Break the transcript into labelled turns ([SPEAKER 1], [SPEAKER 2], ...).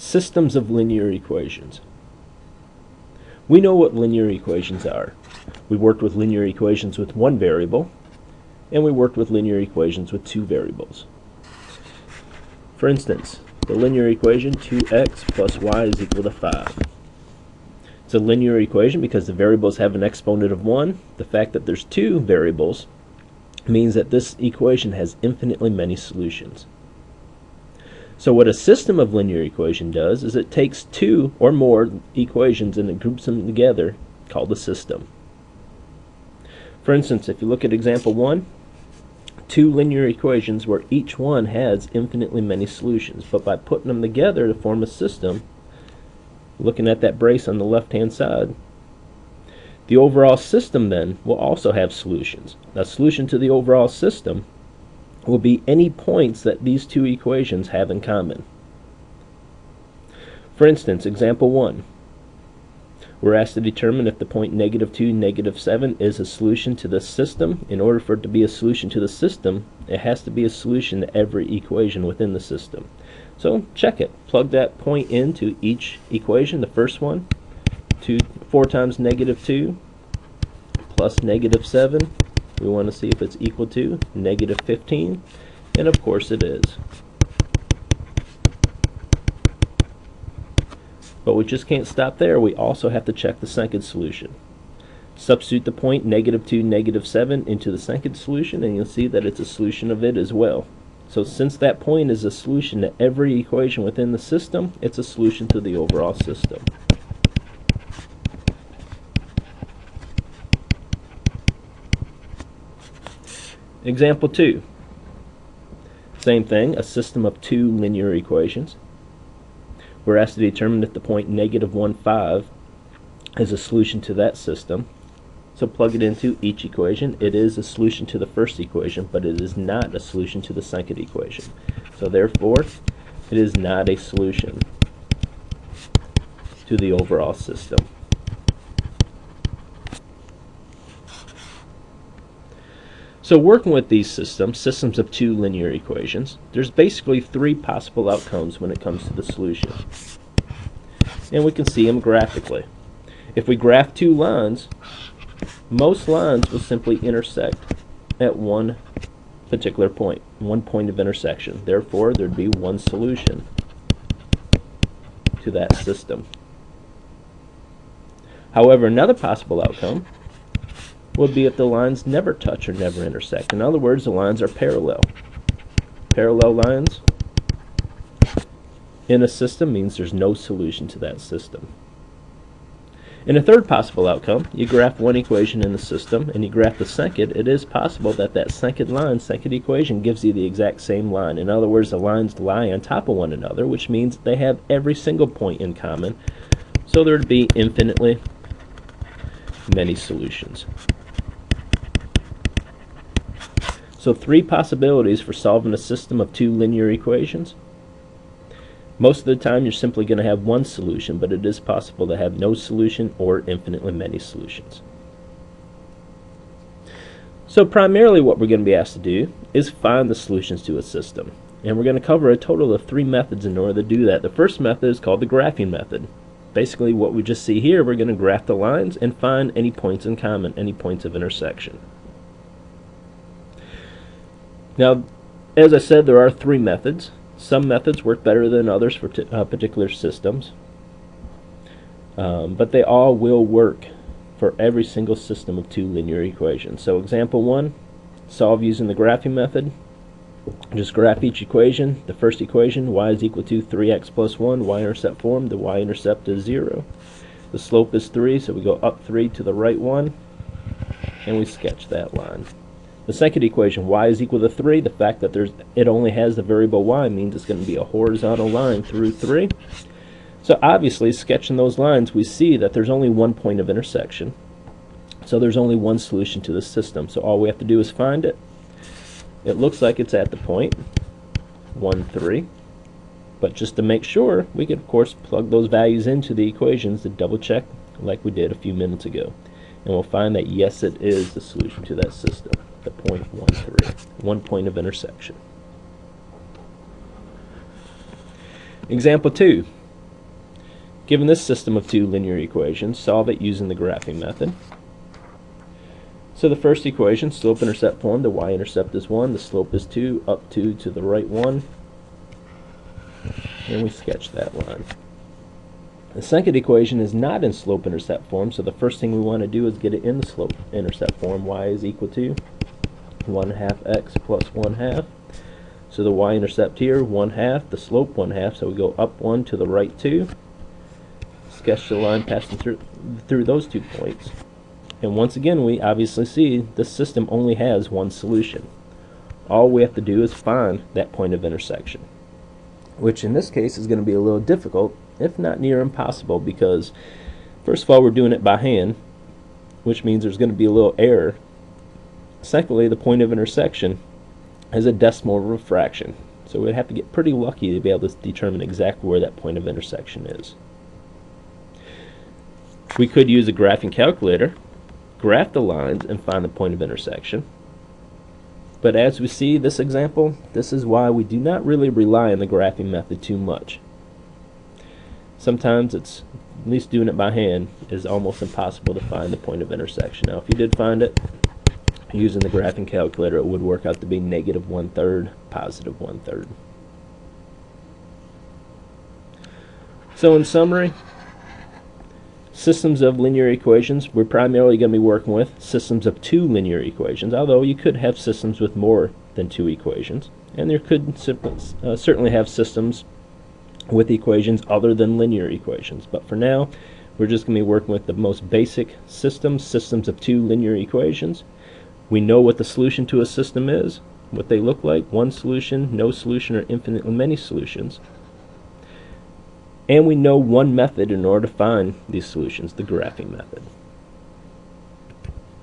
[SPEAKER 1] Systems of linear equations. We know what linear equations are. We worked with linear equations with one variable, and we worked with linear equations with two variables. For instance, the linear equation 2x plus y is equal to 5. It's a linear equation because the variables have an exponent of 1. The fact that there's two variables means that this equation has infinitely many solutions. So what a system of linear equation does is it takes two or more equations and it groups them together, called a system. For instance, if you look at example 1, two linear equations where each one has infinitely many solutions, but by putting them together to form a system, looking at that brace on the left hand side, the overall system then will also have solutions. Now, solution to the overall system will be any points that these two equations have in common. For instance, example 1, we're asked to determine if the point -2, -7 is a solution to the system. In order for it to be a solution to the system, it has to be a solution to every equation within the system. So check it. Plug that point into each equation. The first one, 4 times -2 plus -7. We want to see if it's equal to -15, and of course it is. But we just can't stop there. We also have to check the second solution. Substitute the point -2, -7 into the second solution, and you'll see that it's a solution of it as well. So since that point is a solution to every equation within the system, it's a solution to the overall system. Example 2. Same thing, a system of two linear equations. We're asked to determine if the point -1, 5 is a solution to that system. So plug it into each equation. It is a solution to the first equation, but it is not a solution to the second equation. So therefore, it is not a solution to the overall system. So working with these systems of two linear equations, there's basically three possible outcomes when it comes to the solution. And we can see them graphically. If we graph two lines, most lines will simply intersect at one particular point, one point of intersection. Therefore, there'd be one solution to that system. However, another possible outcome would be if the lines never touch or never intersect. In other words, the lines are parallel. Parallel lines in a system means there's no solution to that system. In a third possible outcome, you graph one equation in the system and you graph the second. It is possible that that second equation gives you the exact same line. In other words, the lines lie on top of one another, which means they have every single point in common. So there'd be infinitely many solutions. So three possibilities for solving a system of two linear equations. Most of the time you're simply going to have one solution, but it is possible to have no solution or infinitely many solutions. So primarily what we're going to be asked to do is find the solutions to a system. And we're going to cover a total of three methods in order to do that. The first method is called the graphing method. Basically what we just see here, we're going to graph the lines and find any points in common, any points of intersection. Now, as I said, there are three methods. Some methods work better than others for particular systems, but they all will work for every single system of two linear equations. So example 1, solve using the graphing method. Just graph each equation. The first equation, y is equal to 3x plus 1, y-intercept form. The y-intercept is 0. The slope is 3, so we go up 3 to the right 1, and we sketch that line. The second equation, y is equal to 3. The fact that it only has the variable y means it's going to be a horizontal line through 3. So obviously, sketching those lines, we see that there's only one point of intersection. So there's only one solution to the system. So all we have to do is find it. It looks like it's at the point 1, 3. But just to make sure, we can of course plug those values into the equations to double check like we did a few minutes ago. And we'll find that yes, it is the solution to that system. The point 1, 3, one point of intersection. Example 2. Given this system of two linear equations, solve it using the graphing method. So the first equation, slope-intercept form, the y-intercept is 1, the slope is 2, up 2 to the right 1, and we sketch that line. The second equation is not in slope-intercept form, so the first thing we want to do is get it in the slope-intercept form. Y is equal to 1/2 x plus 1/2. So the y-intercept here, 1/2, the slope 1/2, so we go up 1 to the right 2. Sketch the line passing through those 2 points. And once again, we obviously see this system only has one solution. All we have to do is find that point of intersection, which in this case is going to be a little difficult, if not near impossible, because first of all, we're doing it by hand, which means there's going to be a little error. Secondly, the point of intersection is a decimal of a fraction, so we'd have to get pretty lucky to be able to determine exactly where that point of intersection is. We could use a graphing calculator, graph the lines, and find the point of intersection. But as we see this example, this is why we do not really rely on the graphing method too much. Sometimes it's, at least doing it by hand, is almost impossible to find the point of intersection. Now if you did find it using the graphing calculator, it would work out to be -1/3, +1/3. So in summary, systems of linear equations, we're primarily going to be working with systems of two linear equations, although you could have systems with more than two equations, and there could certainly have systems with equations other than linear equations. But for now, we're just going to be working with the most basic systems of two linear equations. We know what the solution to a system is, what they look like: one solution, no solution, or infinitely many solutions. And we know one method in order to find these solutions, the graphing method.